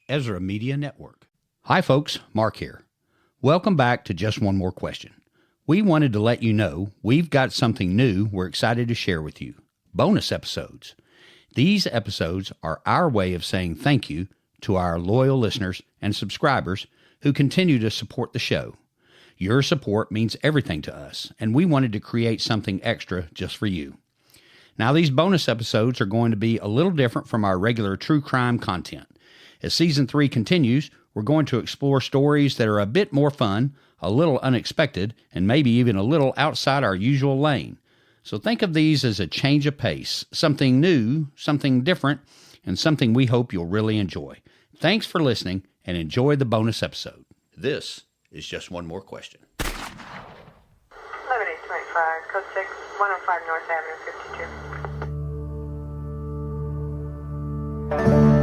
Ezra Media Network. Hi folks, Mark here. Welcome back to Just One More Question. We wanted to let you know we've got something new we're excited to share with you. Bonus episodes. These episodes are our way of saying thank you to our loyal listeners and subscribers who continue to support the show. Your support means everything to us, and we wanted to create something extra just for you. Now, these bonus episodes are going to be a little different from our regular true crime content. As Season 3 continues, we're going to explore stories that are a bit more fun, a little unexpected, and maybe even a little outside our usual lane. So think of these as a change of pace, something new, something different, and something we hope you'll really enjoy. Thanks for listening, and enjoy the bonus episode. This is Just One More Question. 11825, code 6, 105 North Avenue, 52.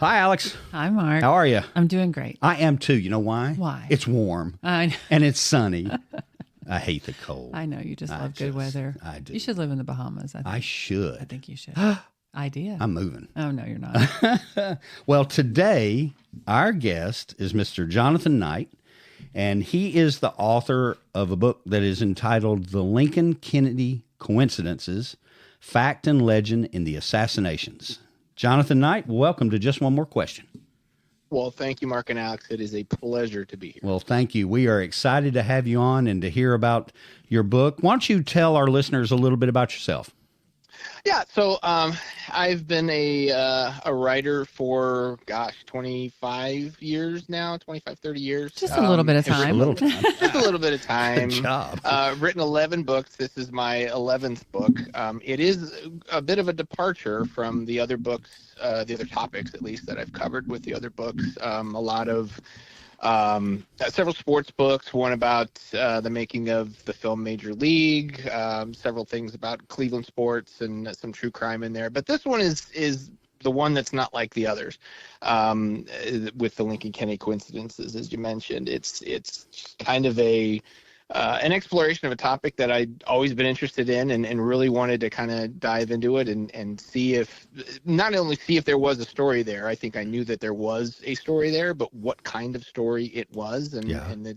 Hi, Alex. Hi, Mark. How are you? I'm doing great. I am too. You know why? Why? It's warm. I know. And it's sunny. I hate the cold. I know. You just love good weather. I do. You should live in the Bahamas. I should. I think you should. Idea. I'm moving. Oh, no, you're not. Well, today, our guest is Mr. Jonathan Knight, and he is the author of a book that is entitled The Lincoln Kennedy Coincidences, Fact and Legend in the Assassinations. Jonathan Knight, welcome to Just One More Question. Well, thank you, Marc and Aleks. It is a pleasure to be here. Well, thank you. We are excited to have you on and to hear about your book. Why don't you tell our listeners a little bit about yourself? Yeah, so I've been a writer for, 25 years now, 25, 30 years. Just a little bit of time. A little time. Just a little bit of time. Good job. Written 11 books. This is my 11th book. It is a bit of a departure from the other books, the other topics, at least, that I've covered with the other books. A lot of several sports books, one about the making of the film Major League, several things about Cleveland sports, and some true crime in there. But this one is the one that's not like the others, with the Lincoln Kennedy coincidences, as you mentioned. It's kind of an exploration of a topic that I'd always been interested in, and really wanted to kind of dive into it and see if, not only see if there was a story there. I think I knew that there was a story there, but what kind of story it was, and the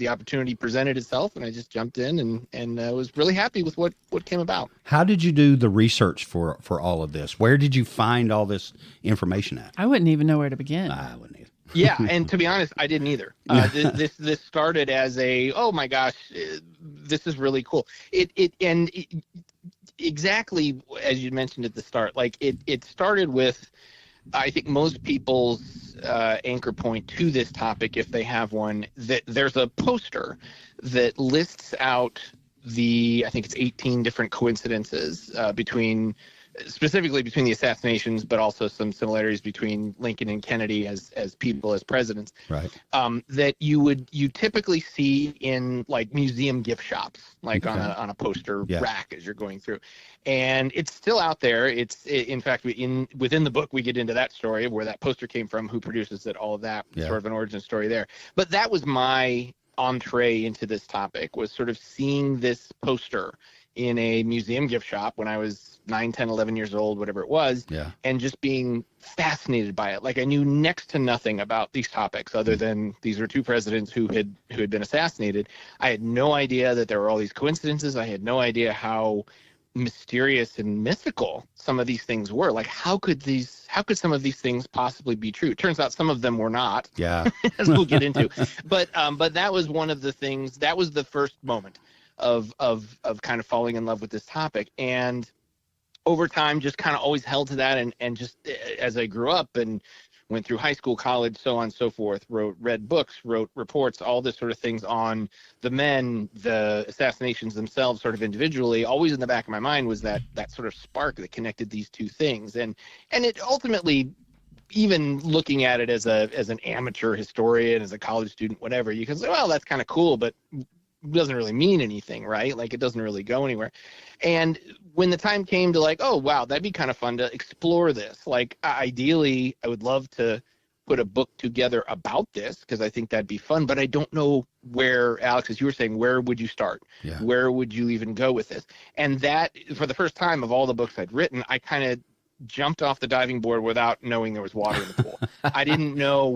opportunity presented itself, and I just jumped in and was really happy with what came about. How did you do the research for all of this? Where did you find all this information at? I wouldn't even know where to begin. I wouldn't either. Yeah, and to be honest, I didn't either. This started as oh my gosh, this is really cool. Exactly as you mentioned at the start, like it started with, I think, most people's anchor point to this topic, if they have one, that there's a poster that lists out I think it's 18 different coincidences specifically between the assassinations, but also some similarities between Lincoln and Kennedy as people, as presidents. Right. That you typically see in like museum gift shops, like on a poster rack as you're going through, and it's still out there. In fact, within the book we get into that story of where that poster came from, who produces it, all of that, sort of an origin story there. But that was my entree into this topic, was sort of seeing this poster in a museum gift shop when I was 9, 10, 11 years old, whatever it was, and just being fascinated by it. Like, I knew next to nothing about these topics other than these were two presidents who had been assassinated. I had no idea that there were all these coincidences. I had no idea how mysterious and mystical some of these things were. Like, how could some of these things possibly be true? It turns out some of them were not. Yeah. As we'll get into. But that was one of the things, that was the first moment of kind of falling in love with this topic. And over time, just kind of always held to that. And just as I grew up and went through high school, college, so on and so forth, read books, wrote reports, all this sort of things on the men, the assassinations themselves, sort of individually. Always in the back of my mind was that sort of spark that connected these two things. And it ultimately even looking at it as an amateur historian, as a college student, whatever, you can say, well, that's kind of cool, but doesn't really mean anything, right? Like, it doesn't really go anywhere. And when the time came to like, oh, wow, that'd be kind of fun to explore this. Like, ideally, I would love to put a book together about this, because I think that'd be fun, but I don't know where, Alex, as you were saying, where would you start? Yeah. Where would you even go with this? And that, for the first time of all the books I'd written, I kind of jumped off the diving board without knowing there was water in the pool. I didn't know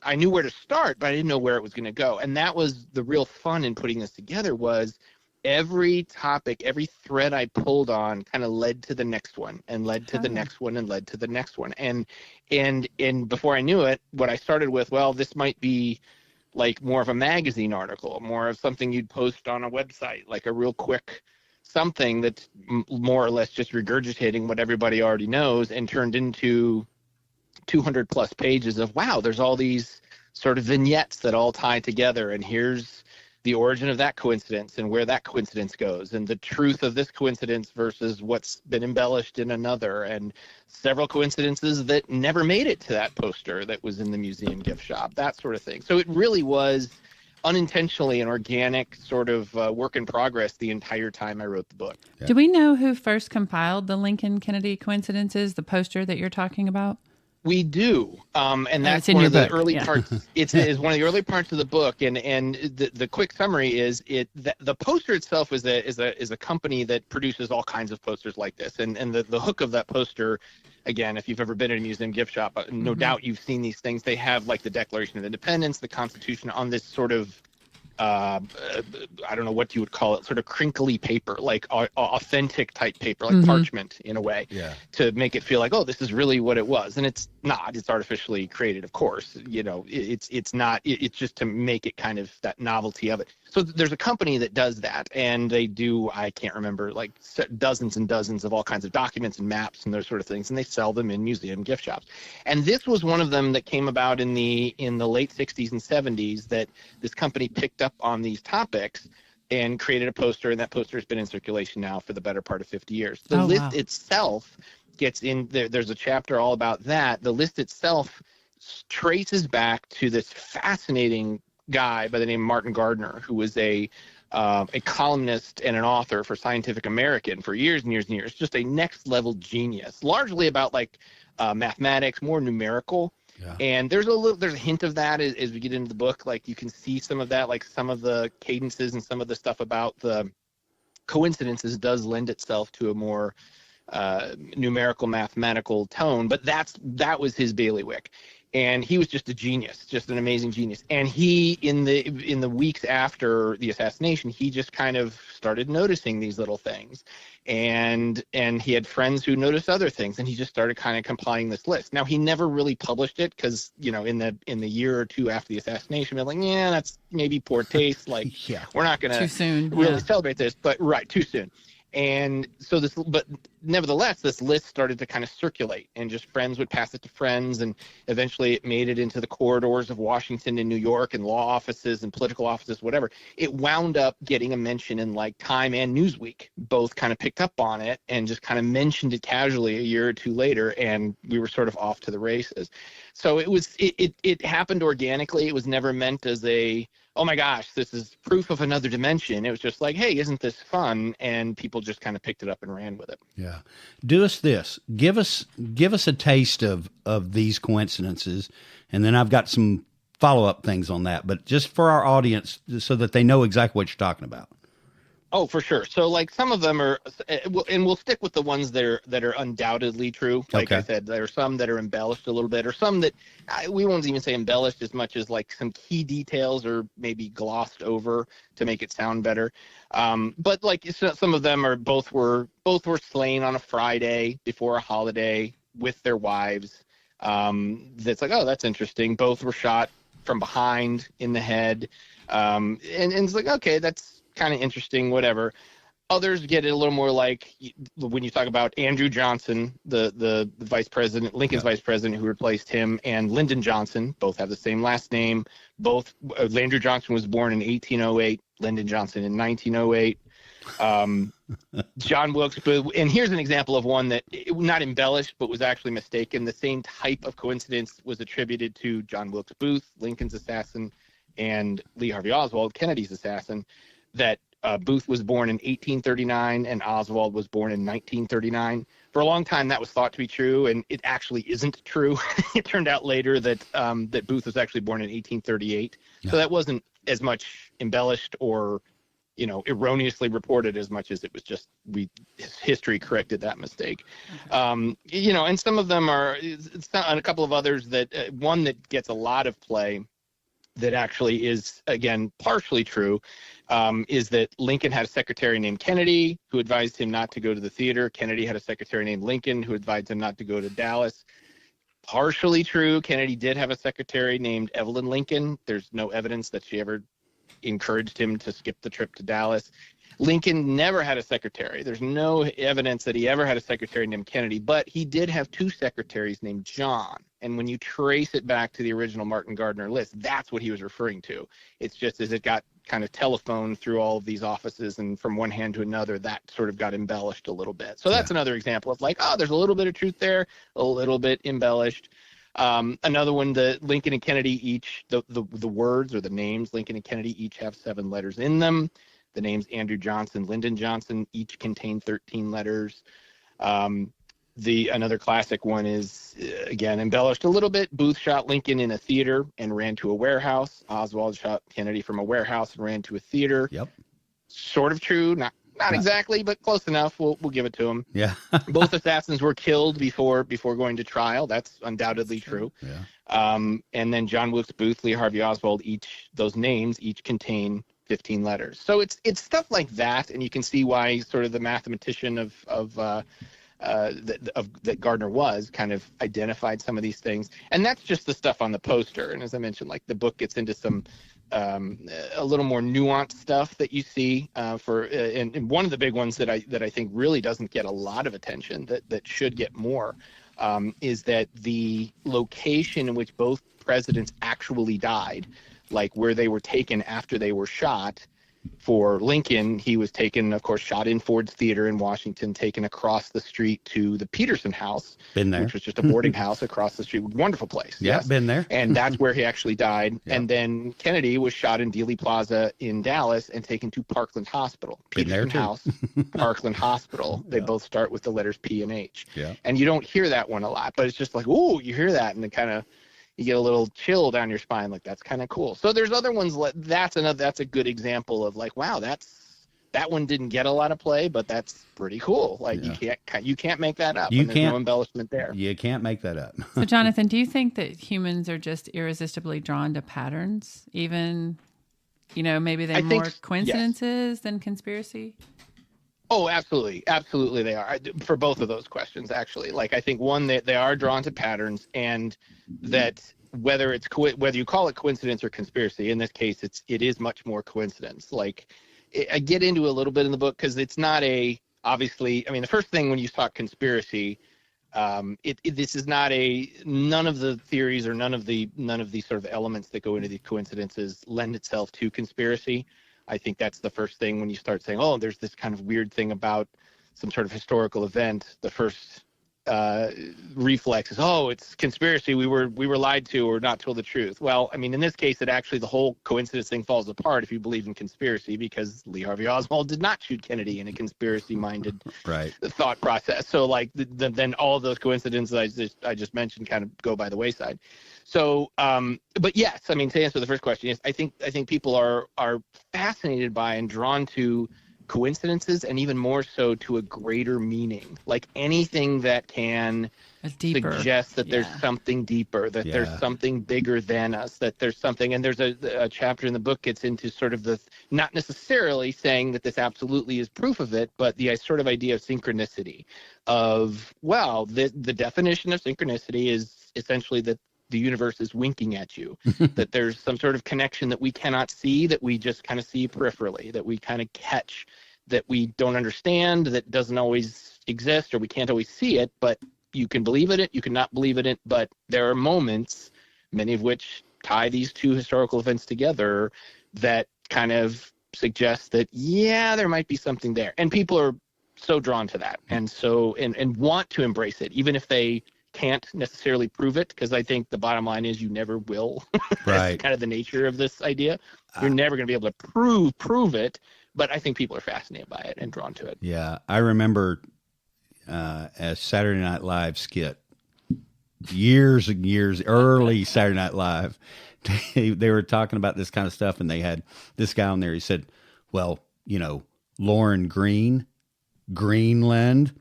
I knew where to start, but I didn't know where it was going to go. And that was the real fun in putting this together, was every topic, every thread I pulled on kind of led to the next one, and led to the next one, and led to the next one. And before I knew it, what I started with, well, this might be like more of a magazine article, more of something you'd post on a website, like a real quick something that's more or less just regurgitating what everybody already knows, and turned into 200 plus pages of, wow, there's all these sort of vignettes that all tie together, and here's the origin of that coincidence and where that coincidence goes, and the truth of this coincidence versus what's been embellished in another, and several coincidences that never made it to that poster that was in the museum gift shop, that sort of thing. So it really was unintentionally an organic sort of work in progress the entire time I wrote the book. Yeah. Do we know who first compiled the Lincoln Kennedy coincidences, the poster that you're talking about? We do, and that's in one your of the book, early yeah. parts. It is one of the early parts of the book, and the quick summary is the poster itself is a company that produces all kinds of posters like this, and the hook of that poster, again, if you've ever been in a museum gift shop, no doubt you've seen these things. They have like the Declaration of Independence, the Constitution on this sort of I don't know what you would call it, sort of crinkly paper, like authentic type paper, like parchment in a way, to make it feel like, oh, this is really what it was. And it's not, it's artificially created, of course, you know, it's not, it's just to make it kind of that novelty of it. So there's a company that does that, and they do, I can't remember, like dozens and dozens of all kinds of documents and maps and those sort of things, and they sell them in museum gift shops. And this was one of them that came about in the late 60s and 70s, that this company picked up on these topics and created a poster, and that poster has been in circulation now for the better part of 50 years. The list itself gets in there. There's a chapter all about that. The list itself traces back to this fascinating guy by the name of Martin Gardner, who was a columnist and an author for Scientific American for years and years and years, just a next level genius, largely about like mathematics, more numerical. Yeah. And there's a hint of that as we get into the book. Like you can see some of that, like some of the cadences and some of the stuff about the coincidences does lend itself to a more numerical, mathematical tone. But that was his bailiwick. And he was just a genius, just an amazing genius. And he, in the weeks after the assassination, he just kind of started noticing these little things. And he had friends who noticed other things, and he just started kind of compiling this list. Now, he never really published it because, you know, in the year or two after the assassination, they're like, yeah, that's maybe poor taste. Like, we're not going to really celebrate this, but too soon. And so but nevertheless, this list started to kind of circulate, and just friends would pass it to friends, and eventually it made it into the corridors of Washington and New York and law offices and political offices, whatever. It wound up getting a mention in like Time and Newsweek. Both kind of picked up on it and just kind of mentioned it casually a year or two later, and we were sort of off to the races. So it happened organically. It was never meant as oh my gosh, this is proof of another dimension. It was just like, hey, isn't this fun? And people just kind of picked it up and ran with it. Yeah. Do us this. Give us a taste of these coincidences, and then I've got some follow-up things on that, but just for our audience so that they know exactly what you're talking about. Oh, for sure. So like some of them are, and we'll stick with the ones that are undoubtedly true. Like I said, there are some that are embellished a little bit, or some that we won't even say embellished as much as like some key details are maybe glossed over to make it sound better. But like some of them are both were slain on a Friday before a holiday with their wives. That's like, oh, that's interesting. Both were shot from behind in the head. And it's like, okay, that's kind of interesting, whatever. Others get it a little more like when you talk about Andrew Johnson, the vice president, Lincoln's vice president who replaced him, and Lyndon Johnson, both have the same last name. Both Andrew Johnson was born in 1808, Lyndon Johnson in 1908. John Wilkes Booth, and here's an example of one that not embellished but was actually mistaken. The same type of coincidence was attributed to John Wilkes Booth, Lincoln's assassin, and Lee Harvey Oswald, Kennedy's assassin, that Booth was born in 1839 and Oswald was born in 1939. For a long time, that was thought to be true, and it actually isn't true. It turned out later that that Booth was actually born in 1838, so that wasn't as much embellished or erroneously reported as much as it was just history corrected that mistake. And some of them are, and a couple of others that one that gets a lot of play that actually is, again, partially true, is that Lincoln had a secretary named Kennedy who advised him not to go to the theater. Kennedy had a secretary named Lincoln who advised him not to go to Dallas. Partially true, Kennedy did have a secretary named Evelyn Lincoln. There's no evidence that she ever encouraged him to skip the trip to Dallas. Lincoln never had a secretary. There's no evidence that he ever had a secretary named Kennedy, but he did have two secretaries named John. And when you trace it back to the original Martin Gardner list, that's what he was referring to. It's just as it got kind of telephoned through all of these offices and from one hand to another, that sort of got embellished a little bit. So that's another example of there's a little bit of truth there, a little bit embellished. Another one, the Lincoln and Kennedy each, the words or the names Lincoln and Kennedy each have 7 letters in them. The names Andrew Johnson, Lyndon Johnson each contain 13 letters. Another classic one is, again, embellished a little bit. Booth shot Lincoln in a theater and ran to a warehouse. Oswald shot Kennedy from a warehouse and ran to a theater. Yep. Sort of true, not exactly, but close enough. We'll give it to him. Yeah. Both assassins were killed before going to trial. That's undoubtedly true. Yeah. And then John Wilkes Booth, Lee Harvey Oswald, those names each contain 15 letters. So it's stuff like that, and you can see why sort of the mathematician that Gardner was kind of identified some of these things. And that's just the stuff on the poster. And as I mentioned, the book gets into some a little more nuanced stuff that you see and one of the big ones that I think really doesn't get a lot of attention that should get more is that the location in which both presidents actually died, like where they were taken after they were shot. For Lincoln, he was taken, of course, shot in Ford's Theater in Washington, taken across the street to the Peterson House, been there, which was just a boarding house across the street. Wonderful place. Yeah, yes. Been there. And that's where he actually died. Yep. And then Kennedy was shot in Dealey Plaza in Dallas and taken to Parkland Hospital. Peterson House, Parkland Hospital. They both start with the letters P and H. Yeah. And you don't hear that one a lot, but it's just ooh, you hear that, and it kind of, you get a little chill down your spine, that's kind of cool. So there's other ones that's a good example of wow, that one didn't get a lot of play, but that's pretty cool. You can't make that up. There's no embellishment there. You can't make that up. So Jonathan, do you think that humans are just irresistibly drawn to patterns, even maybe they're more coincidences than conspiracy? Oh, absolutely. Absolutely they are. For both of those questions, actually. I think one, they are drawn to patterns, and that whether you call it coincidence or conspiracy, in this case, it is much more coincidence. I get into a little bit in the book because it's not obviously, the first thing when you talk conspiracy, this is not none of the theories or none of the sort of elements that go into these coincidences lend itself to conspiracy. I think that's the first thing when you start saying, oh, there's this kind of weird thing about some sort of historical event. The first reflex is, oh, it's conspiracy. We were lied to or not told the truth. Well, in this case, the whole coincidence thing falls apart if you believe in conspiracy, because Lee Harvey Oswald did not shoot Kennedy in a conspiracy-minded thought process. So then all of those coincidences I just mentioned kind of go by the wayside. So, but yes, to answer the first question, yes, I think people are fascinated by and drawn to coincidences, and even more so to a greater meaning, anything that can suggest that there's something deeper, that there's something bigger than us, that there's something. And there's a chapter in the book gets into sort of not necessarily saying that this absolutely is proof of it, but the sort of idea of synchronicity of, the definition of synchronicity is essentially that the universe is winking at you, that there's some sort of connection that we cannot see, that we just kind of see peripherally, that we kind of catch, that we don't understand, that doesn't always exist, or we can't always see it, but you can believe in it, you cannot believe in it. But there are moments, many of which tie these two historical events together, that kind of suggests that, yeah, there might be something there. And people are so drawn to that and want to embrace it, even if they can't necessarily prove it, because I think the bottom line is you never will. Right. That's kind of the nature of this idea. You're never going to be able to prove it, but I think people are fascinated by it and drawn to it. Yeah, I remember a Saturday Night Live skit years and years, early Saturday Night Live. They were talking about this kind of stuff, and they had this guy on there. He said, well, Lauren Green, Greenland.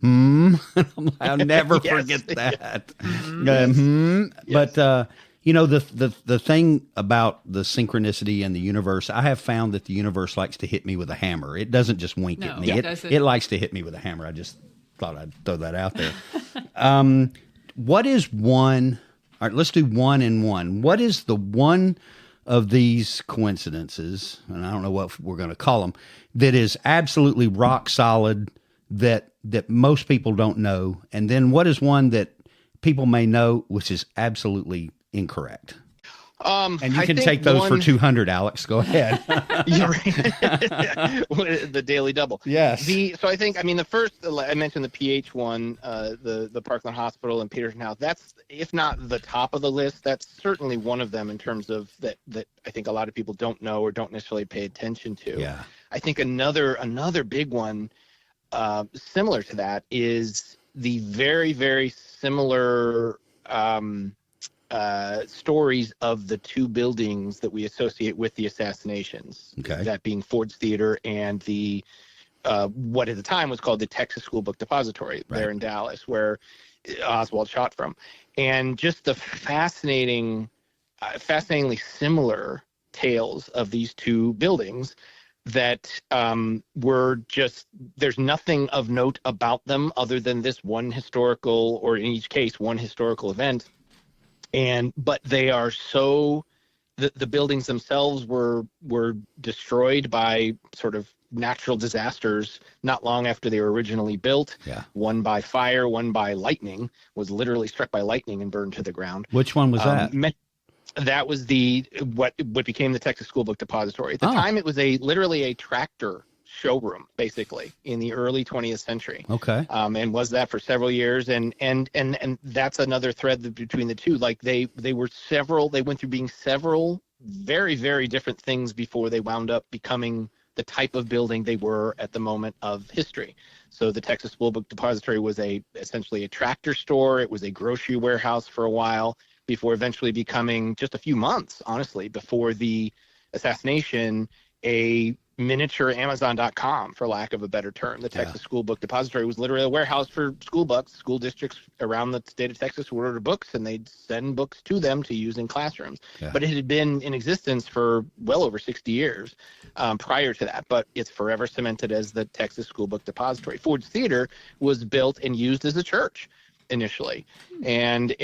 I'll never forget that. Yes. But, the thing about the synchronicity and the universe, I have found that the universe likes to hit me with a hammer. It doesn't just wink at me. It likes to hit me with a hammer. I just thought I'd throw that out there. What is one? All right, let's do one and one. What is the one of these coincidences, and I don't know what we're going to call them, that is absolutely rock solid that most people don't know? And then what is one that people may know, which is absolutely incorrect? And you can take those for 200, Alex. Go ahead. You're right. The Daily Double. Yes. So I think, the first, I mentioned the PH one, the Parkland Hospital and Peterson House. That's, if not the top of the list, that's certainly one of them in terms of that I think a lot of people don't know or don't necessarily pay attention to. Yeah. I think another big one similar to that is the very, very similar stories of the two buildings that we associate with the assassinations. Okay. That being Ford's Theater and the what at the time was called the Texas School Book Depository there in Dallas, where Oswald shot from. And just the fascinatingly similar tales of these two buildings that were just, there's nothing of note about them other than this one historical, or in each case, one historical event. But they are so, the buildings themselves were destroyed by sort of natural disasters not long after they were originally built. Yeah. One by fire, one by lightning, was literally struck by lightning and burned to the ground. Which one was that? That was what became the Texas School Book Depository. At the time, it was literally a tractor showroom, basically, in the early 20th century. Okay. And was that for several years. And that's another thread between the two. Like they went through being several very, very different things before they wound up becoming the type of building they were at the moment of history. So the Texas School Book Depository was essentially a tractor store. It was a grocery warehouse for a while, before eventually becoming, just a few months, honestly, before the assassination, a miniature Amazon.com, for lack of a better term. The Texas School Book Depository was literally a warehouse for school books. School districts around the state of Texas would order books, and they'd send books to them to use in classrooms. Yeah. But it had been in existence for well over 60 years prior to that, but it's forever cemented as the Texas School Book Depository. Ford's Theater was built and used as a church initially, and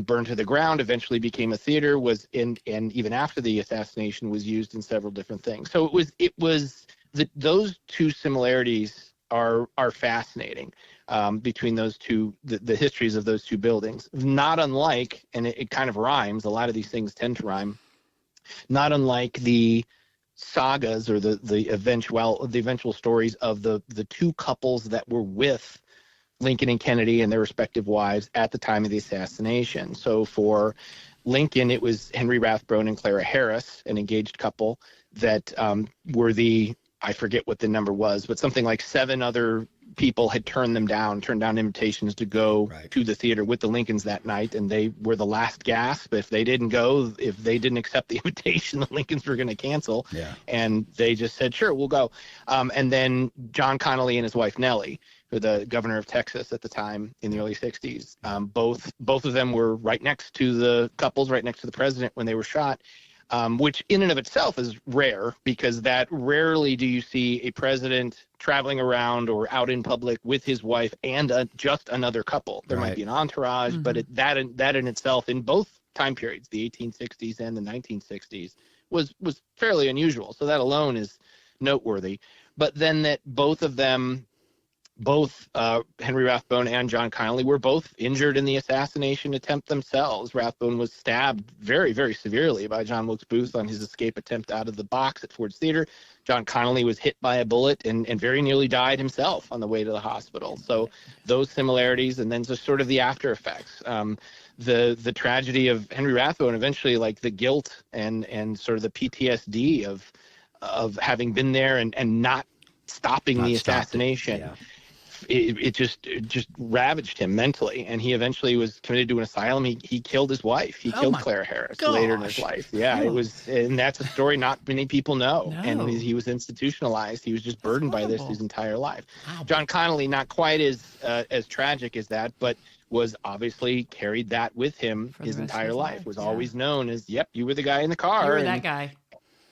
burned to the ground, eventually became a theater, and even after the assassination was used in several different things. So those two similarities are fascinating between those two, the histories of those two buildings. Not unlike, and it kind of rhymes, a lot of these things tend to rhyme, not unlike the sagas or the eventual stories of the two couples that were with Lincoln and Kennedy and their respective wives at the time of the assassination. So for Lincoln, it was Henry Rathbone and Clara Harris, an engaged couple that were I forget what the number was, but something like 7 other people had turned down invitations to go to the theater with the Lincolns that night, and they were the last gasp. If they didn't go, if they didn't accept the invitation, the Lincolns were going to cancel. Yeah. And they just said, sure, we'll go. And then John Connally and his wife Nellie, who the governor of Texas at the time in the early 60s, both of them were right next to the president when they were shot. Which in and of itself is rare, because that rarely do you see a president traveling around or out in public with his wife and just another couple. There might be an entourage, but that in itself, in both time periods, the 1860s and the 1960s, was fairly unusual. So that alone is noteworthy. But then that both of them both Henry Rathbone and John Connolly were both injured in the assassination attempt themselves. Rathbone was stabbed very, very severely by John Wilkes Booth on his escape attempt out of the box at Ford's Theater. John Connolly was hit by a bullet and very nearly died himself on the way to the hospital. So those similarities, and then just sort of the after effects. The tragedy of Henry Rathbone, eventually, like the guilt and sort of the PTSD of having been there and not stopping the assassination. It just ravaged him mentally, and he eventually was committed to an asylum. He killed his wife. He killed Claire Harris later in his life. It was, and that's a story not many people know. No. And he was institutionalized. He was just burdened by this his entire life. Wow. John Connolly, not quite as tragic as that, but was obviously carried that with him his entire life. Was always known as, yep, you were the guy in the car. You were that guy.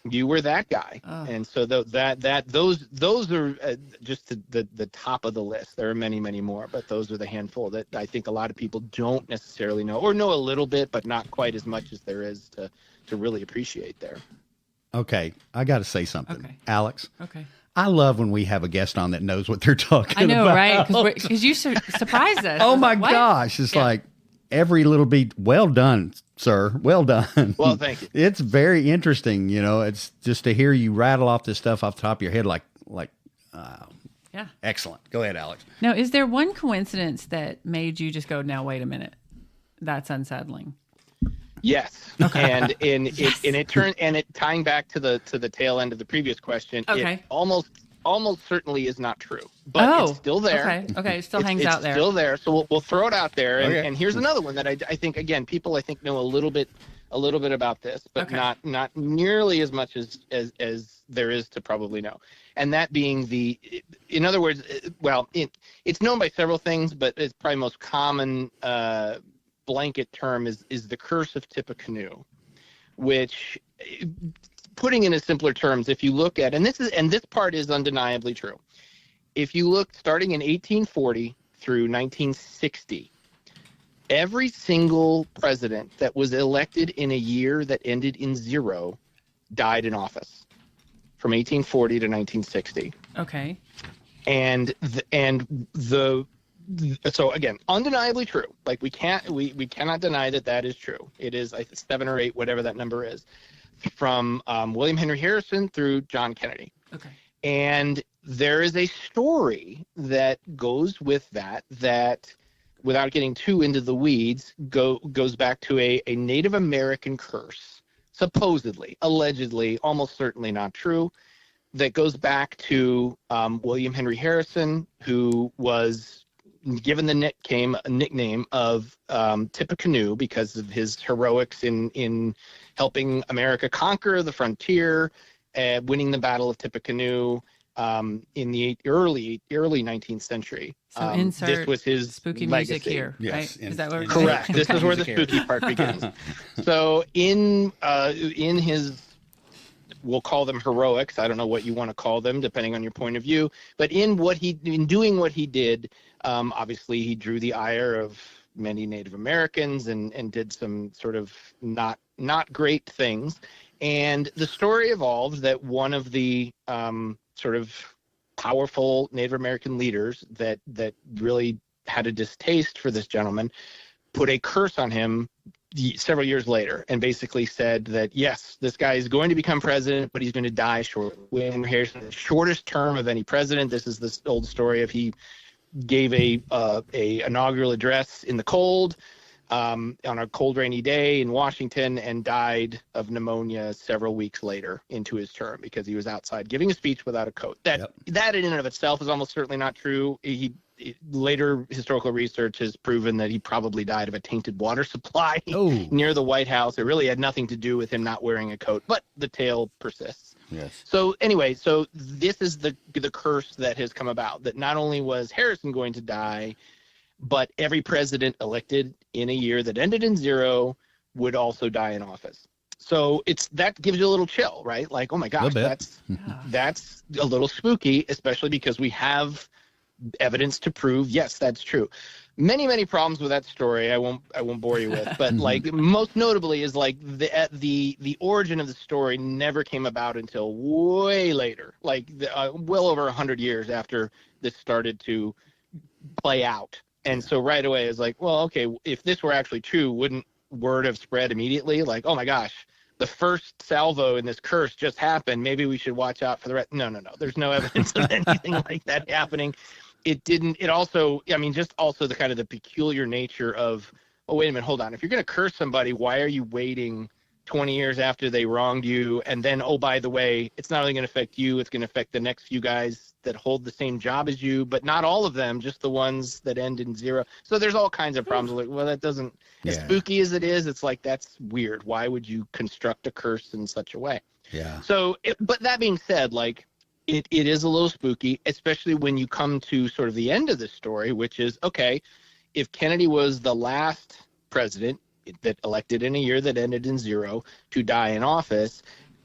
You were that guy. And so those are just the top of the list. There are many, many more, but those are the handful that I think a lot of people don't necessarily know, or know a little bit, but not quite as much as there is to really appreciate there. Okay, I got to say something, Aleks. Okay. I love when we have a guest on that knows what they're talking about. I know, right? Because you surprised us. Oh my gosh. It's like every little beat. Well done, sir. Well done. Well, thank you. It's very interesting. It's just to hear you rattle off this stuff off the top of your head. Excellent. Go ahead, Aleks. Now, is there one coincidence that made you just go, now, wait a minute, that's unsettling? Yes. Okay. And it tying back to the tail end of the previous question, it almost certainly is not true. But it's still there. Okay. It still hangs out there. It's still there. So we'll throw it out there. And here's another one that I think, again, people know a little bit about this, but not nearly as much as there is to probably know. And that being in other words, it's known by several things, but it's probably most common blanket term is the curse of Tippecanoe, which, putting in simpler terms, if you look at, and this part is undeniably true, if you look starting in 1840 through 1960, every single president that was elected in a year that ended in 0 died in office from 1840 to 1960. Okay. So again, undeniably true. Like we cannot deny that is true. It is 7 or 8, whatever that number is, from William Henry Harrison through John Kennedy. Okay. And there is a story that goes with that, without getting too into the weeds, goes back to a Native American curse, supposedly, allegedly, almost certainly not true, that goes back to William Henry Harrison, who was given the nickname of Tippecanoe because of his heroics in helping America conquer the frontier, winning the Battle of Tippecanoe in the early 19th century. So insert this was his spooky legacy. Music here, right? Is that what we're correct? This is where the spooky part begins. So in his, we'll call them heroics. I don't know what you want to call them, depending on your point of view. But in doing what he did, obviously he drew the ire of many Native Americans and did some sort of not great things. And the story evolved that one of the sort of powerful Native American leaders that really had a distaste for this gentleman put a curse on him several years later, and basically said that, yes, this guy is going to become president, but he's going to die short. William Harrison, the shortest term of any president. This is this old story of he gave a inaugural address in the cold on a cold, rainy day in Washington, and died of pneumonia several weeks later into his term because he was outside giving a speech without a coat. That in and of itself is almost certainly not true. Later historical research has proven that he probably died of a tainted water supply near the White House. It really had nothing to do with him not wearing a coat, but the tale persists. Yes. So anyway, this is the curse that has come about, that not only was Harrison going to die, but every president elected in a year that ended in 0 would also die in office. So that gives you a little chill, right? Like, oh my gosh, that's a little spooky, especially because we have evidence to prove, yes, that's true. many problems with that story. I won't bore you with, but like most notably is like the origin of the story never came about until way later, like well over 100 years after this started to play out. And so right away it's like, well, okay, if this were actually true, wouldn't word have spread immediately? Like, oh my gosh, the first salvo in this curse just happened. Maybe we should watch out for the rest. No. There's no evidence of anything like that happening. It didn't. It also, I mean, just also the kind of the peculiar nature of, oh, wait a minute, hold on. If you're going to curse somebody, why are you waiting 20 years after they wronged you? And then, oh, by the way, it's not only going to affect you, it's going to affect the next few guys that hold the same job as you, but not all of them, just the ones that end in 0. So there's all kinds of problems. Like, well, that doesn't, as spooky as it is, it's like, that's weird. Why would you construct a curse in such a way? Yeah. So, but that being said, like, it is a little spooky, especially when you come to sort of the end of the story, which is, okay, if Kennedy was the last president that elected in a year that ended in 0 to die in office,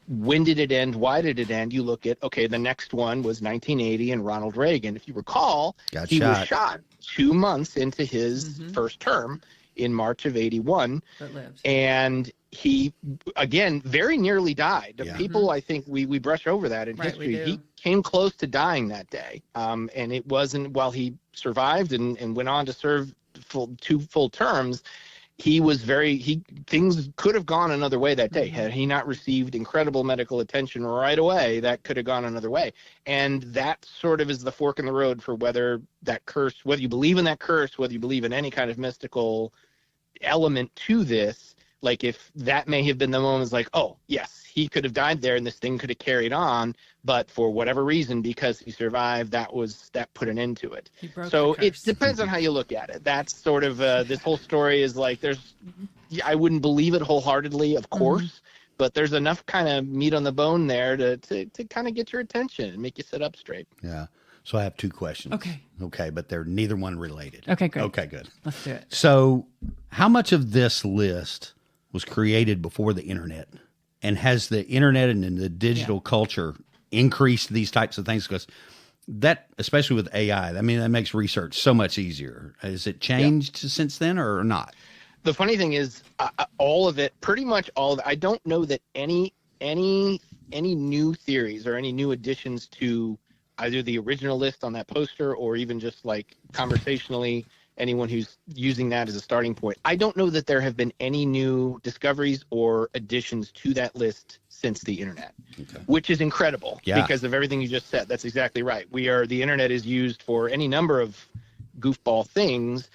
when did it end? Why did it end? You look at, okay, the next one was 1980 and Ronald Reagan. If you recall, he was shot 2 months into his first term in March of 81. But lived. And he, again, very nearly died. Yeah. People, I think we brush over that in history. He came close to dying that day. And it wasn't, while he survived and went on to serve 2 full terms, things could have gone another way that day. Had he not received incredible medical attention right away, that could have gone another way. And that sort of is the fork in the road for whether that curse, whether you believe in that curse, whether you believe in any kind of mystical element to this, like if that may have been the moment, it's like, oh, yes, he could have died there and this thing could have carried on, but for whatever reason, because he survived, that put an end to it. So it depends on how you look at it. That's sort of this whole story is like, I wouldn't believe it wholeheartedly, of course, but there's enough kind of meat on the bone there to kind of get your attention and make you sit up straight. Yeah. So I have 2 questions. Okay, but they're neither one related. Okay, great. Okay, good. Let's do it. So how much of this list was created before the internet? And has the internet and the digital culture increased these types of things? Because that, especially with AI, I mean, that makes research so much easier. Has it changed since then or not? The funny thing is, all of it, pretty much all of it, I don't know that any new theories or any new additions to either the original list on that poster or even just like conversationally, anyone who's using that as a starting point. I don't know that there have been any new discoveries or additions to that list since the internet, which is incredible because of everything you just said. That's exactly right. The internet is used for any number of goofball things,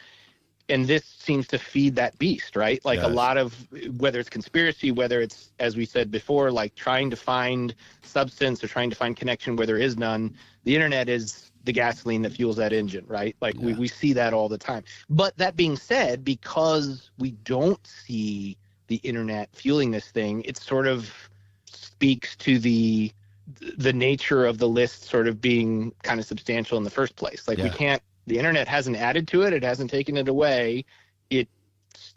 and this seems to feed that beast, right? Like a lot of, whether it's conspiracy, whether it's, as we said before, like trying to find substance or trying to find connection where there is none, the internet is the gasoline that fuels that engine, right? Like we see that all the time. But that being said, because we don't see the internet fueling this thing, it sort of speaks to the nature of the list sort of being kind of substantial in the first place. Like the internet hasn't added to it. It hasn't taken it away.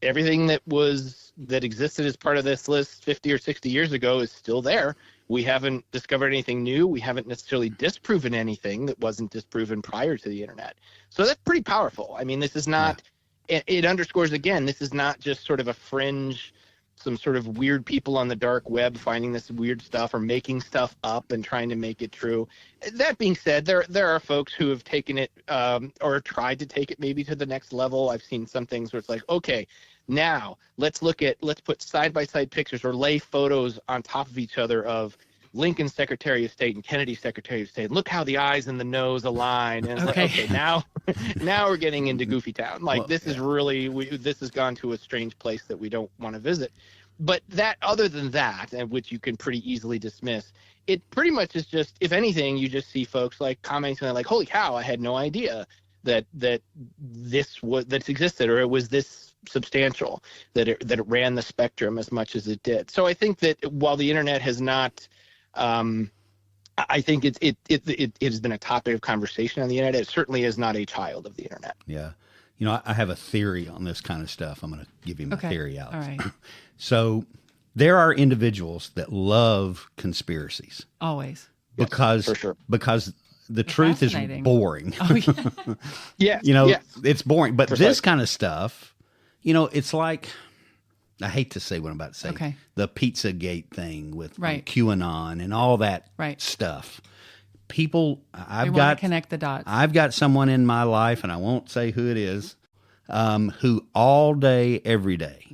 Everything that existed as part of this list 50 or 60 years ago is still there. We haven't discovered anything new. We haven't necessarily disproven anything that wasn't disproven prior to the internet. So that's pretty powerful. I mean, this is not, it underscores again, this is not just sort of a fringe, some sort of weird people on the dark web finding this weird stuff or making stuff up and trying to make it true. That being said, there are folks who have taken it or tried to take it maybe to the next level. I've seen some things where it's like, okay, now let's put side-by-side pictures or lay photos on top of each other of Lincoln's Secretary of State and Kennedy's Secretary of State. Look how the eyes and the nose align. And it's like, okay, now we're getting into Goofy Town. Like this is really, this has gone to a strange place that we don't want to visit. But that, other than that, and which you can pretty easily dismiss, it pretty much is just, if anything, you just see folks like commenting like, holy cow, I had no idea that this existed, or it was this substantial, that it ran the spectrum as much as it did. So I think that while the internet has not, I think it has been a topic of conversation on the internet. It certainly is not a child of the internet. Yeah. You know, I have a theory on this kind of stuff. I'm going to give you my theory out. All right. So there are individuals that love conspiracies. Always. Because, yes, for sure. Because the truth is boring. Oh, yeah. Yeah. You know, yes. it's boring. But Precisely. this kind of stuff, you know, it's like, I hate to say what I'm about to say. Okay. The Pizzagate thing with Right. QAnon and all that Right. stuff. People, We want to connect the dots. I've got someone in my life, and I won't say who it is, who all day, every day,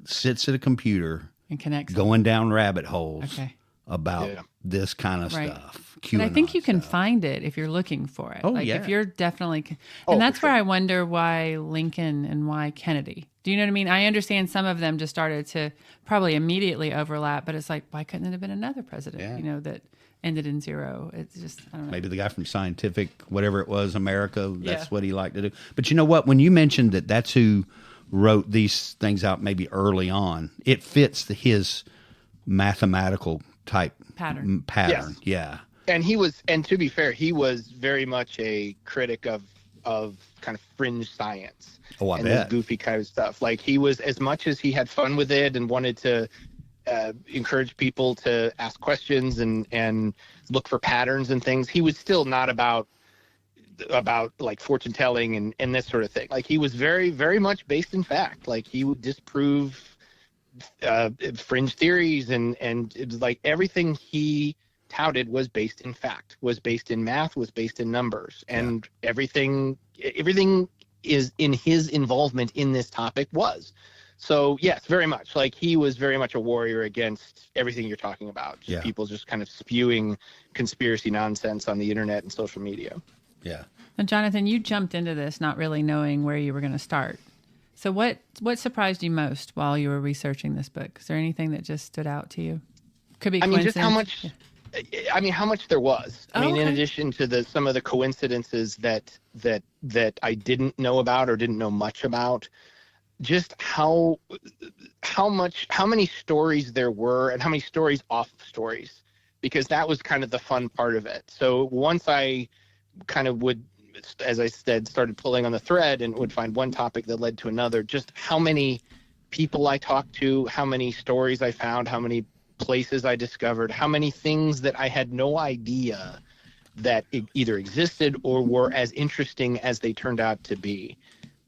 sits at a computer and connects. going down rabbit holes Okay. about this kind of Right. stuff. But I think QAnon you can stuff. find it if you're looking for it. Oh, like yeah. if you're definitely, Oh, and that's for where sure. I wonder why Lincoln and why Kennedy. Do you know what I mean? I understand some of them just started to probably immediately overlap, but it's like, why couldn't it have been another president? Yeah. You know, that ended in zero. It's just, I don't know. Maybe the guy from Scientific, whatever it was, America, that's Yeah. what he liked to do. But you know what? When you mentioned that that's who wrote these things out maybe early on, it fits his mathematical type Pattern. pattern. Yeah. And to be fair, he was very much a critic of kind of fringe science. Oh, I and bet. this goofy kind of stuff. Like he was, as much as he had fun with it and wanted to encourage people to ask questions and look for patterns and things, he was still not about like fortune telling and this sort of thing. Like he was very, very much based in fact. Like he would disprove fringe theories and it was like everything he touted was based in fact, was based in math, was based in numbers, and everything is in his involvement in this topic was. So yes, very much. Like he was very much a warrior against everything you're talking about. Just people just kind of spewing conspiracy nonsense on the internet and social media. Yeah. And Jonathan, you jumped into this not really knowing where you were going to start. So what surprised you most while you were researching this book? Is there anything that just stood out to you? Could be coincidence. Just how much. Yeah. How much there was. In Okay. addition to some of the coincidences that I didn't know about or didn't know much about, just how many stories there were and how many stories off stories, because that was kind of the fun part of it. So once I kind of would, as I said, started pulling on the thread and would find one topic that led to another, just how many people I talked to, how many stories I found, how many places I discovered, how many things that I had no idea that either existed or were as interesting as they turned out to be,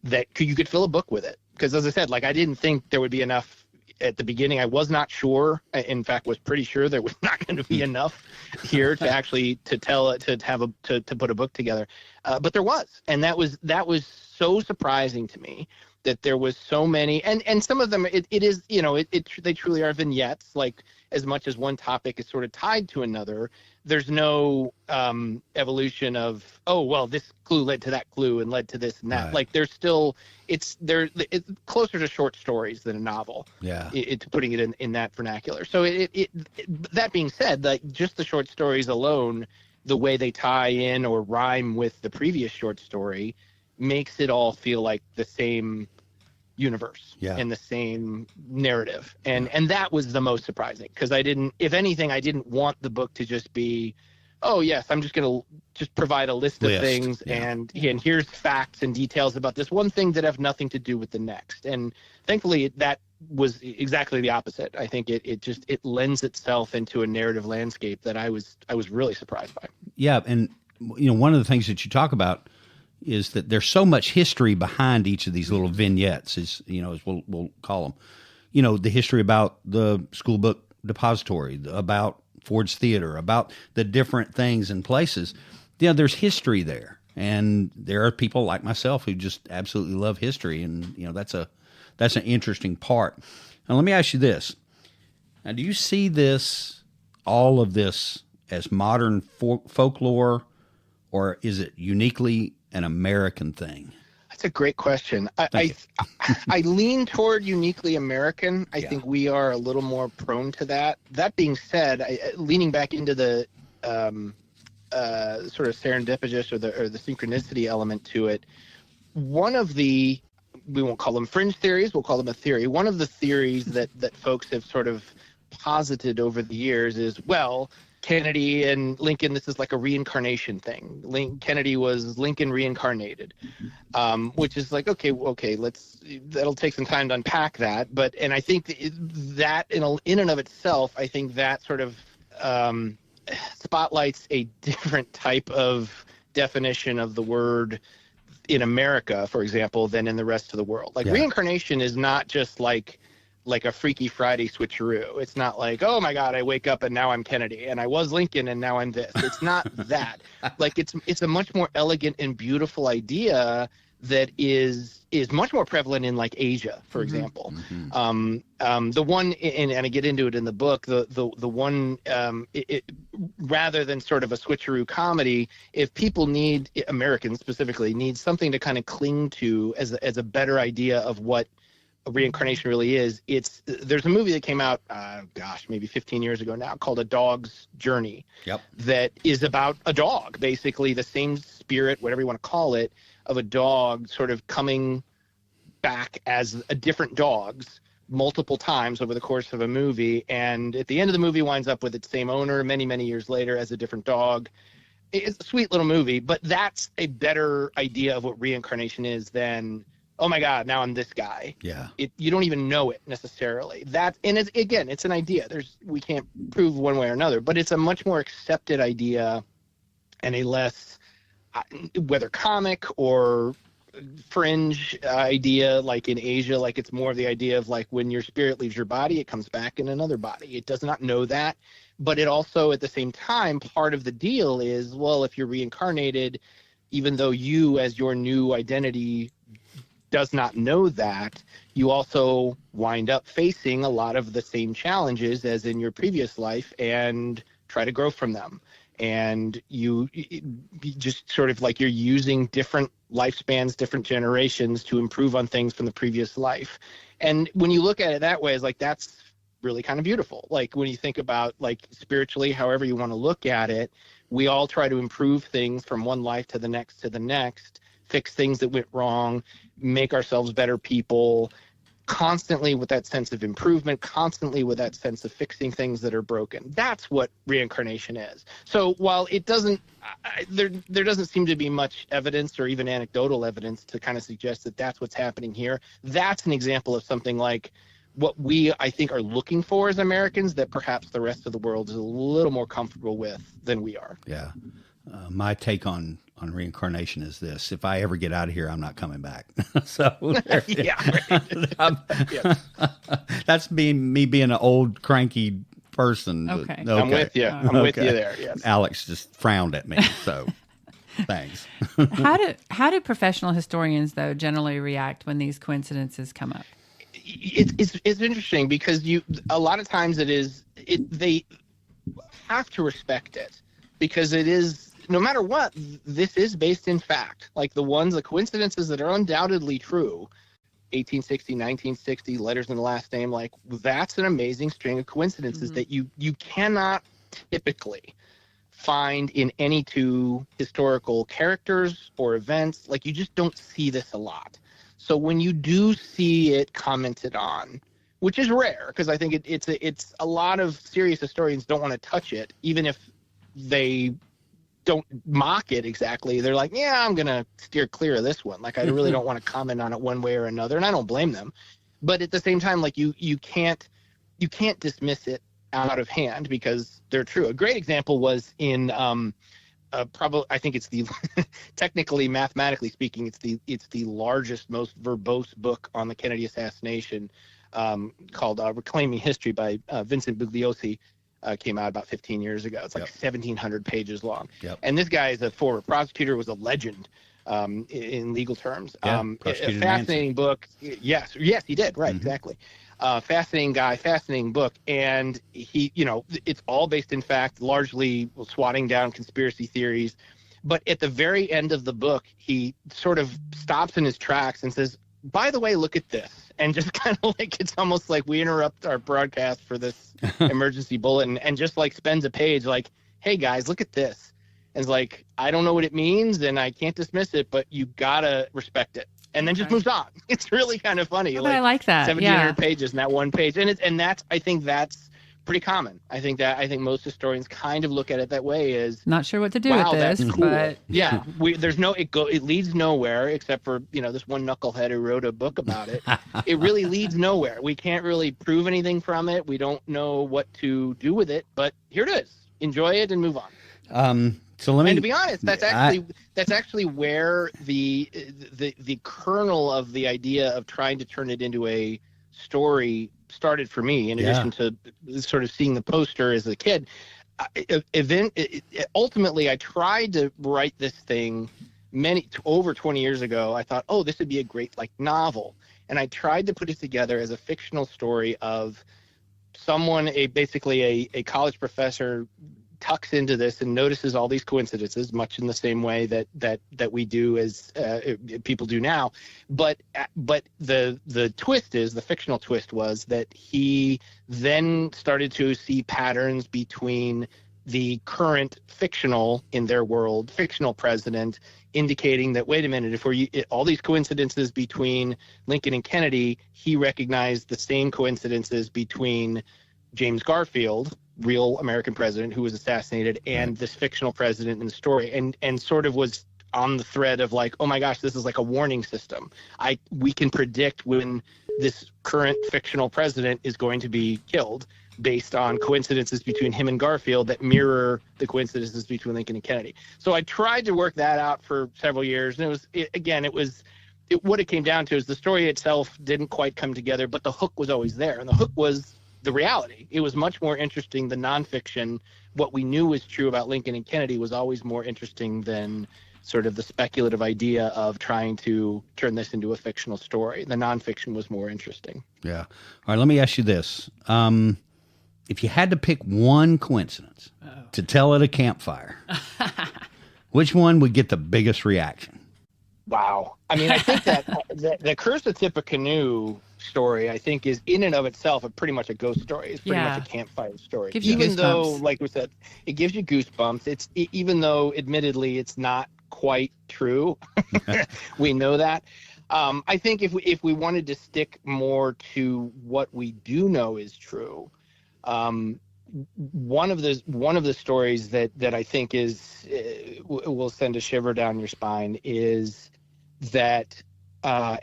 that you could fill a book with it. Because as I said, like I didn't think there would be enough at the beginning. I was not sure. In fact, was pretty sure there was not going to be enough here to actually to put a book together. But there was, and that was so surprising to me that there was so many, and some of them it is, you know, they truly are vignettes. Like as much as one topic is sort of tied to another, there's no evolution of, oh well, this clue led to that clue and led to this and that. Right. Like there's still it's closer to short stories than a novel. Yeah. It's putting it in that vernacular. So that being said, like just the short stories alone, the way they tie in or rhyme with the previous short story makes it all feel like the same universe and the same narrative. And that was the most surprising, because I didn't want the book to just be, oh yes, I'm just going to just provide a list of things and here's facts and details about this one thing that have nothing to do with the next. And thankfully that was exactly the opposite. I think it lends itself into a narrative landscape that I was really surprised by. Yeah. And you know, one of the things that you talk about is that there's so much history behind each of these little vignettes, as we'll call them. You know, the history about the school book depository, about Ford's Theater, about the different things and places. You know, there's history there, and there are people like myself who just absolutely love history, and you know that's an interesting part. Now, let me ask you this: now, do you see all of this as modern folklore, or is it uniquely an American thing? That's a great question. I lean toward uniquely American. I think we are a little more prone to that. That being said, leaning back into the sort of serendipitous or the synchronicity element to it, one of the, we won't call them fringe theories, we'll call them a theory. One of the theories that folks have sort of posited over the years is, well, Kennedy and Lincoln, this is like a reincarnation thing. Kennedy was Lincoln reincarnated, which is like, okay, that'll take some time to unpack that. But, and I think that in and of itself, I think that sort of spotlights a different type of definition of the word in America, for example, than in the rest of the world. Like reincarnation is not just like a Freaky Friday switcheroo. It's not like, oh my God, I wake up and now I'm Kennedy and I was Lincoln and now I'm this. It's not that. Like it's a much more elegant and beautiful idea that is much more prevalent in like Asia, for example. The one, and I get into it in the book, the one, rather than sort of a switcheroo comedy, if people need, Americans specifically, need something to kind of cling to as a better idea of what reincarnation really is, there's a movie that came out, maybe 15 years ago now, called A Dog's Journey. That is about a dog, basically the same spirit, whatever you want to call it, of a dog sort of coming back as a different dogs multiple times over the course of a movie, and at the end of the movie winds up with its same owner many years later as a different dog. It's a sweet little movie, but that's a better idea of what reincarnation is than, oh my God, now I'm this guy. You don't even know it necessarily. It's an idea. We can't prove one way or another, but it's a much more accepted idea and a less, whether comic or fringe idea, like in Asia, like it's more of the idea of like when your spirit leaves your body, it comes back in another body. It does not know that, but it also at the same time, part of the deal is, well, if you're reincarnated, even though you as your new identity does not know that, you also wind up facing a lot of the same challenges as in your previous life and try to grow from them. And you just sort of like you're using different lifespans, different generations to improve on things from the previous life. And when you look at it that way, it's like that's really kind of beautiful. Like when you think about like spiritually, however you want to look at it, we all try to improve things from one life to the next, fix things that went wrong, make ourselves better people, constantly with that sense of improvement, constantly with that sense of fixing things that are broken. That's what reincarnation is. So while it doesn't, there doesn't seem to be much evidence or even anecdotal evidence to kind of suggest that that's what's happening here, that's an example of something like what we, I think, are looking for as Americans that perhaps the rest of the world is a little more comfortable with than we are. Yeah. My take on reincarnation is this: if I ever get out of here, I'm not coming back. So that's me being an old cranky person. Okay. I'm with you. I'm with you there. Yes. Alex just frowned at me. So thanks. How do professional historians though generally react when these coincidences come up? It's interesting because a lot of times they have to respect it because it is. No matter what, this is based in fact. Like the coincidences that are undoubtedly true, 1860, 1960, letters in the last name, like that's an amazing string of coincidences that you cannot typically find in any two historical characters or events. Like you just don't see this a lot. So when you do see it commented on, which is rare, because I think it's a lot of serious historians don't want to touch it, even if they don't mock it exactly. They're like, yeah, I'm going to steer clear of this one. Like, I really don't want to comment on it one way or another. And I don't blame them. But at the same time, like you can't dismiss it out of hand because they're true. A great example was in probably, I think it's the technically, mathematically speaking, it's the largest, most verbose book on the Kennedy assassination called Reclaiming History by Vincent Bugliosi. Came out about 15 years ago. It's like 1,700 pages long. And this guy is a former prosecutor, was a legend in legal terms. A fascinating book. Yes, he did. Right, exactly. Fascinating guy, fascinating book. And he, it's all based in fact, largely swatting down conspiracy theories. But at the very end of the book, he sort of stops in his tracks and says, by the way, look at this. And just kind of like, it's almost like we interrupt our broadcast for this emergency bulletin and just like spends a page like, hey guys, look at this. And it's like, I don't know what it means and I can't dismiss it, but you gotta respect it. And then just moves on. It's really kind of funny. I like that. 1,700 pages in that one page. And that's, I think that's pretty common. I think most historians kind of look at it that way is not sure what to do with this, that's cool. But it leads nowhere except for, this one knucklehead who wrote a book about it. It really leads nowhere. We can't really prove anything from it. We don't know what to do with it, but here it is. enjoy it and move on. So let me. And to be honest, that's actually where the kernel of the idea of trying to turn it into a story started for me. In addition to sort of seeing the poster as a kid, ultimately I tried to write this thing over 20 years ago. I thought, oh, this would be a great novel, and I tried to put it together as a fictional story of someone, basically a college professor, tucks into this and notices all these coincidences, much in the same way that we do as people do now. But the twist is, the fictional twist was that he then started to see patterns between the current fictional, in their world, fictional president, indicating that, wait a minute, if all these coincidences between Lincoln and Kennedy, he recognized the same coincidences between James Garfield, real American president who was assassinated, and this fictional president in the story, and sort of was on the thread of oh my gosh, this is like a warning system. We can predict when this current fictional president is going to be killed based on coincidences between him and Garfield that mirror the coincidences between Lincoln and Kennedy. So I tried to work that out for several years, and what it came down to is the story itself didn't quite come together, but the hook was always there, and the hook was the reality. It was much more interesting than nonfiction. What we knew was true about Lincoln and Kennedy was always more interesting than sort of the speculative idea of trying to turn this into a fictional story. The nonfiction was more interesting. Yeah. All right, let me ask you this. If you had to pick one coincidence to tell at a campfire, which one would get the biggest reaction? Wow. I mean, I think that the Curse of Tippecanoe story, I think, is in and of itself pretty much a ghost story. It's pretty much a campfire story. Even though, like we said, it gives you goosebumps. Even though, admittedly, it's not quite true. We know that. I think if we wanted to stick more to what we do know is true, one of the stories that I think will send a shiver down your spine is that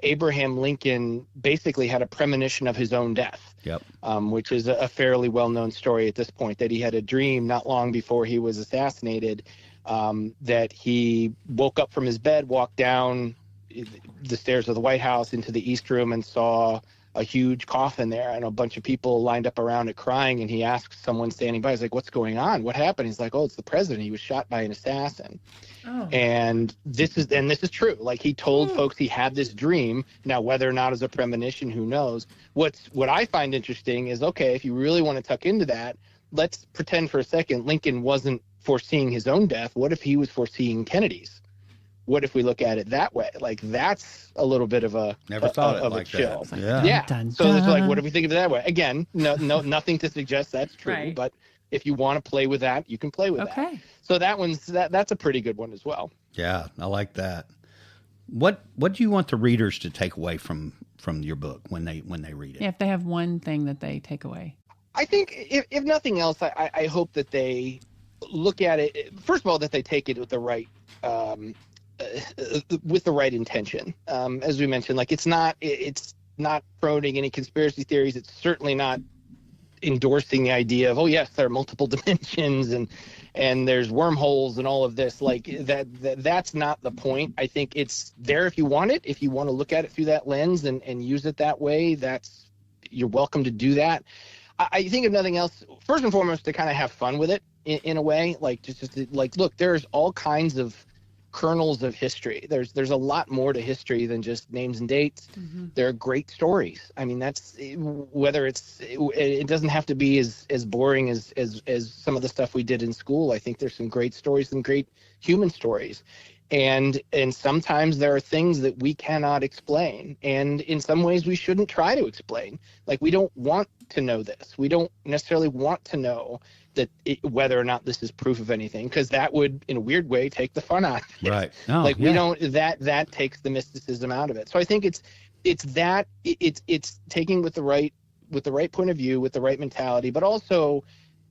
Abraham Lincoln basically had a premonition of his own death. Yep. Which is a fairly well-known story at this point, that he had a dream not long before he was assassinated, that he woke up from his bed, walked down the stairs of the White House into the East Room, and saw a huge coffin there and a bunch of people lined up around it crying. And he asked someone standing by, he's like, what's going on? What happened? He's like, oh, it's the president. He was shot by an assassin. Oh. And this is true. He told folks he had this dream. Now, whether or not it's a premonition, who knows? What I find interesting is, okay, if you really want to tuck into that, let's pretend for a second Lincoln wasn't foreseeing his own death. What if he was foreseeing Kennedy's? What if we look at it that way? That's a little bit of a chill. That. Yeah. So it's what if we think of it that way? Again, no, nothing to suggest that's true. Right. But if you want to play with that, you can play with that. So that's a pretty good one as well. Yeah, I like that. What do you want the readers to take away from your book when they read it? Yeah, if they have one thing that they take away. I think if nothing else, I hope that they look at it. First of all, that they take it with the right. With the right intention. As we mentioned, it's not promoting any conspiracy theories. It's certainly not endorsing the idea of, oh yes, there are multiple dimensions and there's wormholes and all of this. That's not the point. I think it's there if you want it. If you want to look at it through that lens and use it that way, you're welcome to do that. I think if nothing else, first and foremost, to kind of have fun with it in a way, look, there's all kinds of kernels of history. There's a lot more to history than just names and dates. Mm-hmm. There are great stories. I mean, that's whether it doesn't have to be as boring as some of the stuff we did in school. I think there's some great stories, some great human stories. And sometimes there are things that we cannot explain. And in some ways we shouldn't try to explain. We don't want to know this. We don't necessarily want to know whether or not this is proof of anything, because that would, in a weird way, take the fun out of it. Right. We don't, that takes the mysticism out of it. So I think it's taking with the right point of view, with the right mentality, but also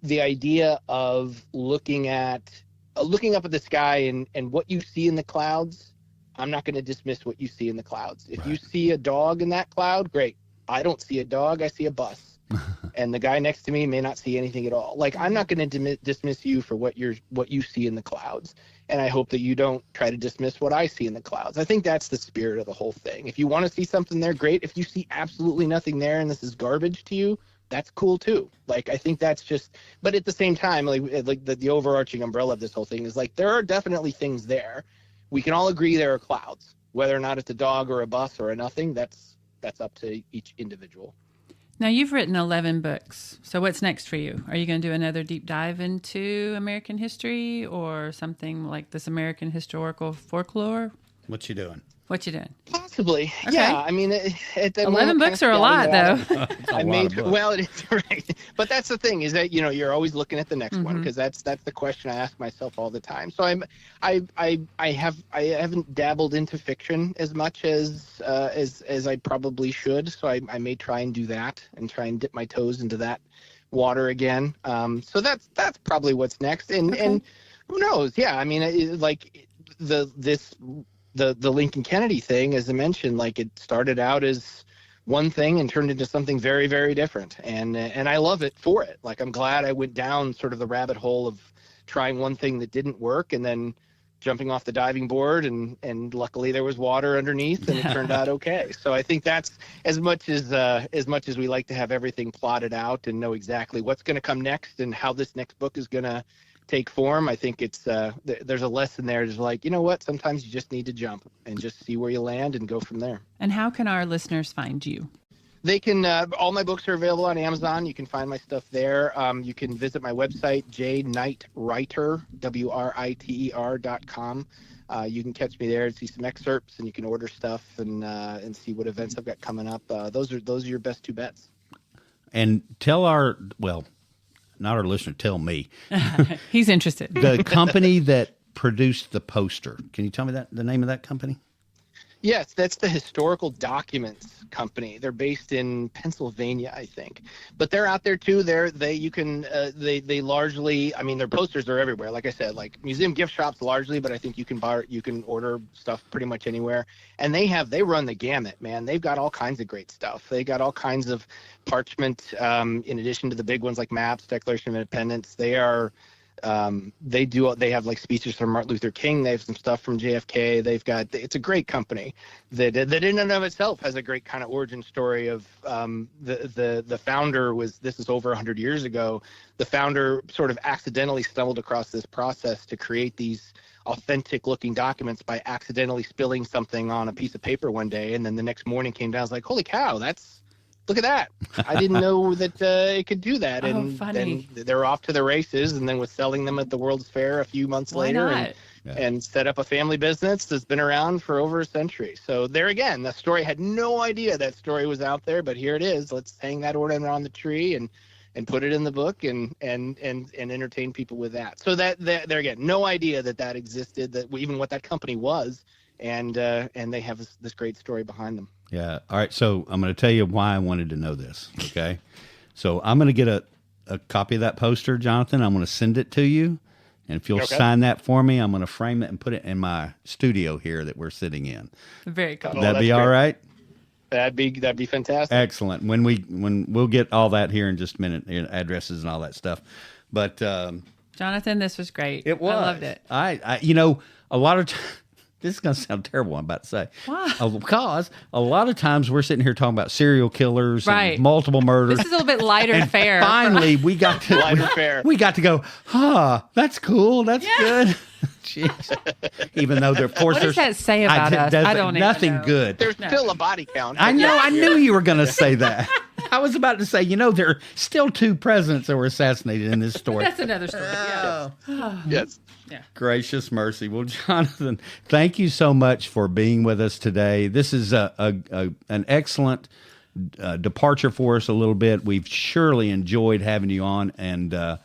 the idea of looking up at the sky and what you see in the clouds. I'm not going to dismiss what you see in the clouds. If you see a dog in that cloud, great. I don't see a dog. I see a bus. and the guy next to me may not see anything at all. Like, I'm not going to dismiss you for what you see in the clouds. And I hope that you don't try to dismiss what I see in the clouds. I think that's the spirit of the whole thing. If you want to see something there, great. If you see absolutely nothing there and this is garbage to you, that's cool too. Like, I think that's just, but at the same time, like the overarching umbrella of this whole thing is like, there are definitely things there. We can all agree there are clouds. Whether or not it's a dog or a bus or a nothing, that's up to each individual. Now, you've written 11 books. So what's next for you? Are you going to do another deep dive into American history or something like this American historical folklore? What you doing? Possibly. Okay. Yeah. I mean, 11 books are a lot, though. Well, it is right. But that's the thing is that, you're always looking at the next one, because that's the question I ask myself all the time. So I haven't dabbled into fiction as much as I probably should. So I may try and do that and try and dip my toes into that water again. So that's probably what's next. And who knows? Yeah. I mean, the Lincoln Kennedy thing, as I mentioned, like, it started out as one thing and turned into something very, very different. And I love it for it. Like, I'm glad I went down sort of the rabbit hole of trying one thing that didn't work and then jumping off the diving board, and luckily there was water underneath and it turned out okay. So I think that's as much as we like to have everything plotted out and know exactly what's going to come next and how this next book is going to take form. I think it's there's a lesson there. Just like, you know what, sometimes you just need to jump and just see where you land and go from there. And how can our listeners find you? They can all my books are available on Amazon. You can find my stuff there. You can visit my website, jknightwriter, WRITER.com. You can catch me there and see some excerpts, and you can order stuff and see what events I've got coming up. Those are your best two bets. And tell not our listener, tell me. He's interested. The company that produced the poster. Can you tell me the name of that company? Yes, that's the Historical Documents Company. They're based in Pennsylvania, I think, but they're out there too. They largely, I mean, their posters are everywhere. Like I said, like museum gift shops largely, but I think you can order stuff pretty much anywhere. And they run the gamut, man. They've got all kinds of great stuff. They got all kinds of parchment, in addition to the big ones like maps, Declaration of Independence. They have like speeches from Martin Luther King. They have some stuff from JFK. It's a great company that in and of itself has a great kind of origin story of the founder this is over 100 years ago. The founder sort of accidentally stumbled across this process to create these authentic looking documents by accidentally spilling something on a piece of paper one day. And then the next morning came down, I was like, holy cow, look at that. I didn't know that it could do that. And then they're off to the races, and then was selling them at the World's Fair a few months later and set up a family business that's been around for over a century. So there again, the story, had no idea that story was out there, but here it is. Let's hang that ornament on the tree and put it in the book and entertain people with that. So that there again, no idea that existed, that even what that company was. And they have this great story behind them. Yeah. All right. So I'm going to tell you why I wanted to know this. Okay. So I'm going to get a copy of that poster, Jonathan. I'm going to send it to you. And if you'll sign that for me, I'm going to frame it and put it in my studio here that we're sitting in. Very cool. That'd be all right? That'd be fantastic. Excellent. When we'll get all that here in just a minute, addresses and all that stuff. But Jonathan, this was great. It was. I loved it. I a lot of times. This is going to sound terrible, I'm about to say. Why? Because a lot of times we're sitting here talking about serial killers and multiple murders. This is a little bit lighter fare. Finally, we got to lighter fare. We got to go, that's cool. That's good. Jeez. Even though, of course, what does that say about us? I don't even nothing know. good. There's still a body count. I know. I knew you were going to say that. I was about to say, there are still 2 presidents that were assassinated in this story. That's another story. Yes. Yeah. Gracious mercy. Well, Jonathan, thank you so much for being with us today. This is an excellent departure for us a little bit. We've surely enjoyed having you on, and the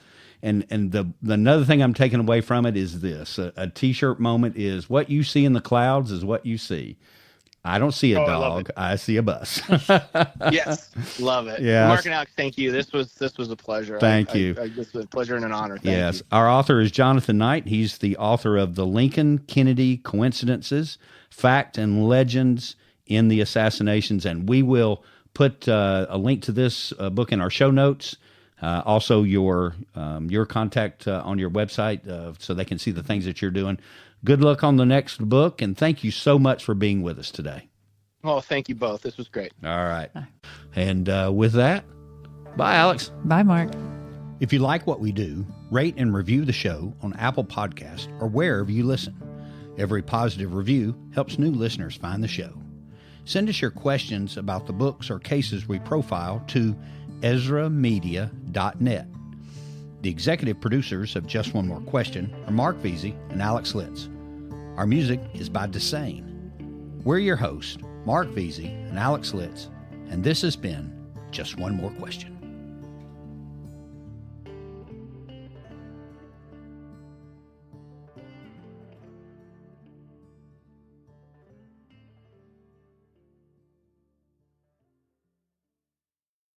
another thing I'm taking away from it is this: a T-shirt moment is what you see in the clouds is what you see. I don't see a dog. I see a bus. Yes. Love it. Yes. Marc and Aleks, thank you. This was a pleasure. Thank you. This was a pleasure and an honor. Thank you. Our author is Jonathan Knight. He's the author of The Lincoln Kennedy Coincidences, Fact and Legends in the Assassinations, and we will put a link to this book in our show notes. Also, your contact on your website so they can see the things that you're doing. Good luck on the next book, and thank you so much for being with us today. Oh, thank you both. This was great. All right. And with that, bye, Aleks. Bye, Mark. If you like what we do, rate and review the show on Apple Podcasts or wherever you listen. Every positive review helps new listeners find the show. Send us your questions about the books or cases we profile to ezramedia.net. The executive producers of Just One More Question are Mark Veazey and Aleks Litz. Our music is by Desane. We're your hosts, Mark Veazey and Aleks Litz, and this has been Just One More Question.